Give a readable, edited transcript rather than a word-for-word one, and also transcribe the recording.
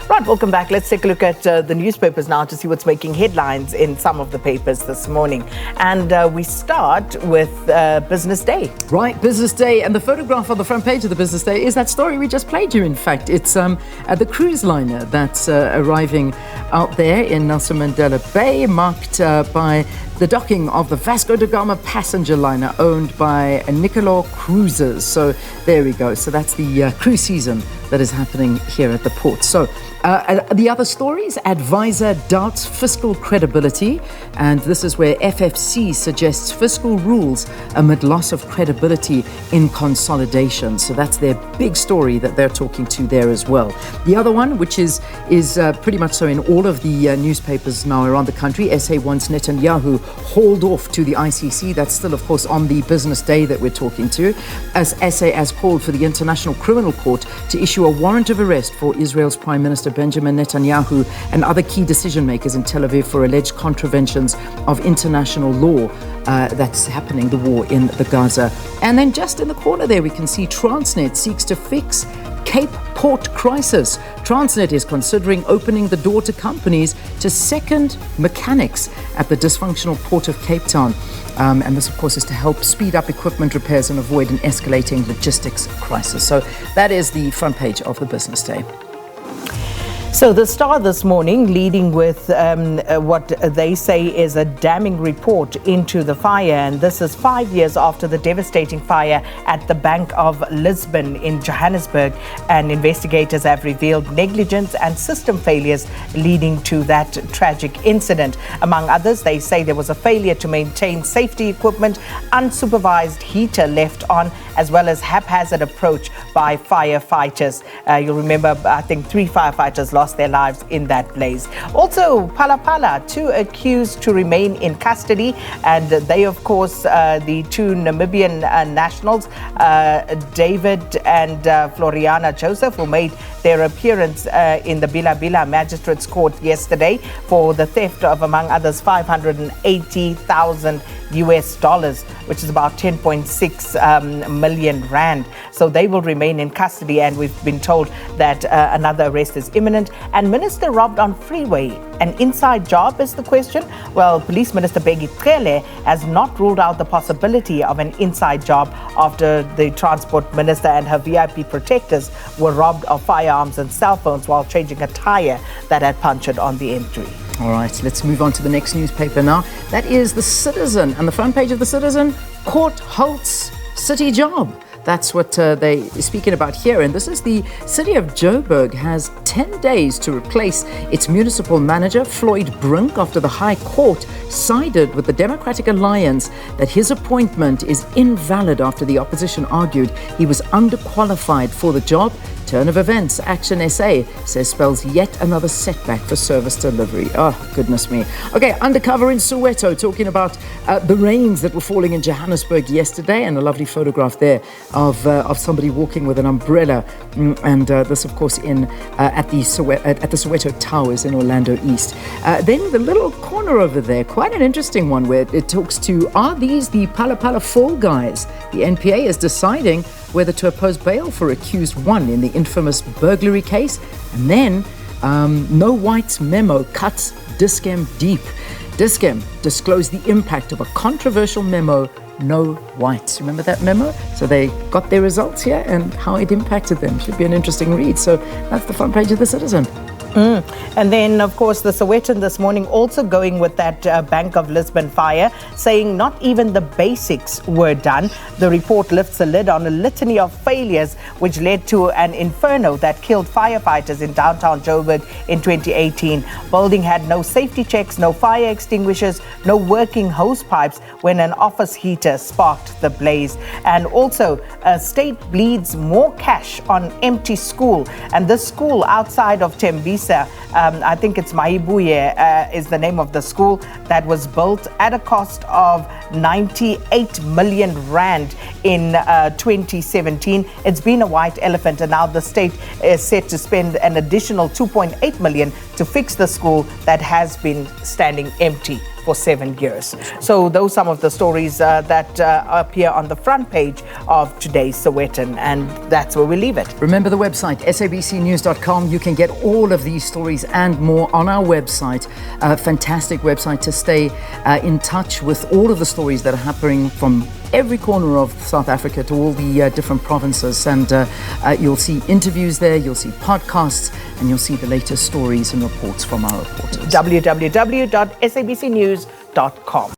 Right, welcome back. Let's take a look at the newspapers now to see what's making headlines in some of the papers this morning. And we start with Business Day. Right, Business Day. And the photograph on the front page of the Business Day is that story we just played you, in fact. It's the cruise liner that's arriving out there in Nelson Mandela Bay, marked by the docking of the Vasco da Gama passenger liner owned by Nicolor Cruises. So there we go. So that's the cruise season that is happening here at the port. So the other stories, advisor doubts fiscal credibility, and this is where FFC suggests fiscal rules amid loss of credibility in consolidation. So that's their big story that they're talking to there as well. The other one, which is pretty much so in all of the newspapers now around the country, SA wants Netanyahu hauled off to the ICC. That's still, of course, on the Business Day that we're talking to, as SA has called for the International Criminal Court to issue a warrant of arrest for Israel's Prime Minister Benjamin Netanyahu and other key decision makers in Tel Aviv for alleged contraventions of international law that's happening, the war in the Gaza. And then just in the corner there, we can see Transnet seeks to fix Cape Port crisis. Transnet is considering opening the door to companies to second mechanics at the dysfunctional port of Cape Town. And this, of course, is to help speed up equipment repairs and avoid an escalating logistics crisis. So that is the front page of the Business Day. So the Star this morning leading with what they say is a damning report into the fire. And this is 5 years after the devastating fire at the Bank of Lisbon in Johannesburg. And investigators have revealed negligence and system failures leading to that tragic incident. Among others, they say there was a failure to maintain safety equipment, unsupervised heater left on, as well as haphazard approach by firefighters. You'll remember, I think 3 firefighters lost their lives in that blaze. Also, Pala, 2 accused to remain in custody, and they, of course, the 2 Namibian nationals, David and Floriana Joseph, who made their appearance in the Bila Magistrates Court yesterday for the theft of, among others, $580,000 US, which is about 10.6 million rand. So they will remain in custody, and we've been told that another arrest is imminent. And Minister robbed on freeway. An inside job is the question. Well, Police Minister Bheki Cele has not ruled out the possibility of an inside job after the Transport Minister and her VIP protectors were robbed of firearms and cell phones while changing a tyre that had punctured on the M3. All right, let's move on to the next newspaper now. That is The Citizen. And the front page of The Citizen, court halts city job. That's what they're speaking about here. And this is the city of Joburg has 10 days to replace its municipal manager, Floyd Brink, after the High Court sided with the Democratic Alliance that his appointment is invalid after the opposition argued he was underqualified for the job. Turn of events, Action SA says spells yet another setback for service delivery. Oh, goodness me. Okay, undercover in Soweto, talking about the rains that were falling in Johannesburg yesterday, and a lovely photograph there of somebody walking with an umbrella. And this, of course, at the Soweto Towers in Orlando East. Then the little corner over there, quite an interesting one, where it talks to, are these the Pala fall guys? The NPA is deciding whether to oppose bail for accused one in the infamous burglary case. And then No White's memo cuts Dis-Chem deep. Dis-Chem disclosed the impact of a controversial memo, No Whites. Remember that memo? So they got their results here and how it impacted them. Should be an interesting read. So that's the front page of The Citizen. And then, of course, the Sowetan this morning also going with that Bank of Lisbon fire, saying not even the basics were done. The report lifts the lid on a litany of failures which led to an inferno that killed firefighters in downtown Joburg in 2018. Building had no safety checks, no fire extinguishers, no working hose pipes when an office heater sparked the blaze. And also, state bleeds more cash on empty school. And this school outside of Tembisa, I think it's Maibuye is the name of the school, that was built at a cost of 98 million rand in 2017. It's been a white elephant, and now the state is set to spend an additional 2.8 million to fix the school that has been standing empty for 7 years. So those are some of the stories that appear on the front page of today's Sowetan, and that's where we leave it. Remember the website, sabcnews.com. You can get all of these stories and more on our website. A fantastic website to stay in touch with all of the stories that are happening from every corner of South Africa to all the different provinces, and you'll see interviews there, you'll see podcasts, and you'll see the latest stories and reports from our reporters. www.sabcnews.com.